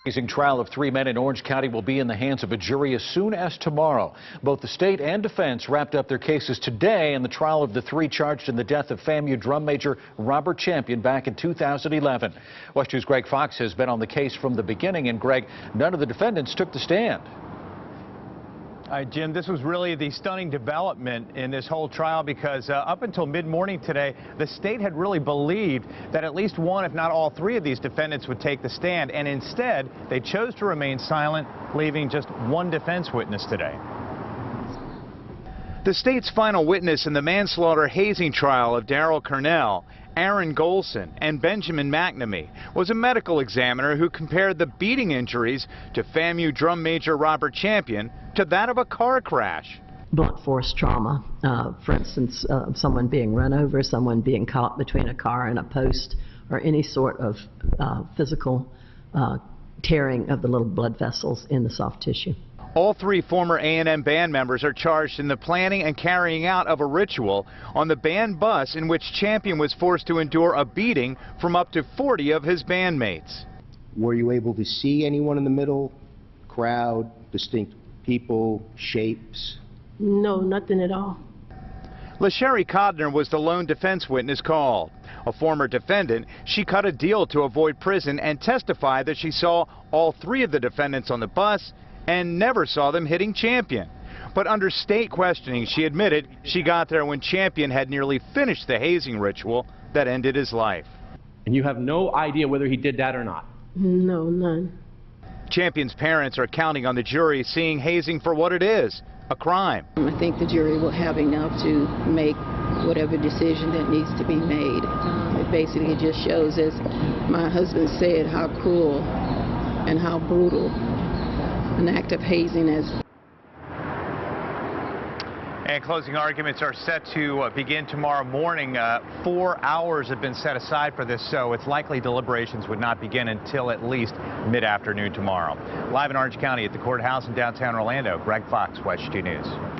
The trial of 3 men in Orange County will be in the hands of a jury as soon as tomorrow. Both the state and defense wrapped up their cases today in the trial of the 3 charged in the death of FAMU drum major Robert Champion back in 2011. Watch 2's Greg Fox has been on the case from the beginning, and Greg, none of the defendants took the stand. All right, Jim, this was really the stunning development in this whole trial because up until mid-morning today, the state had really believed that at least one, if not all 3 of these defendants would take the stand, and instead they chose to remain silent, leaving just one defense witness today. The state's final witness in the manslaughter hazing trial of Darrell Cornell, Aaron Golson, and Benjamin McNamee was a medical examiner who compared the beating injuries to FAMU drum major Robert Champion to that of a car crash. Blunt force trauma, for instance, someone being run over, someone being caught between a car and a post, or any sort of physical tearing of the little blood vessels in the soft tissue. All 3 former A&M band members are charged in the planning and carrying out of a ritual on the band bus in which Champion was forced to endure a beating from up to 40 of his bandmates. Were you able to see anyone in the middle? Crowd, distinct people, shapes? No, nothing at all. LaSherry Codner was the lone defense witness called. A former defendant, she cut a deal to avoid prison and testified that she saw all 3 of the defendants on the bus and never saw them hitting Champion. But under state questioning, she admitted she got there when Champion had nearly finished the hazing ritual that ended his life. And you have no idea whether he did that or not? No, none. Champion's parents are counting on the jury seeing hazing for what it is, a crime. I think the jury will have enough to make whatever decision that needs to be made. It basically just shows, as my husband said, how cruel and how brutal an act of hazing is. And closing arguments are set to begin tomorrow morning. 4 hours have been set aside for this, so it's likely deliberations would not begin until at least mid-afternoon tomorrow. Live in Orange County at the courthouse in downtown Orlando, Greg Fox, WESH 2 News.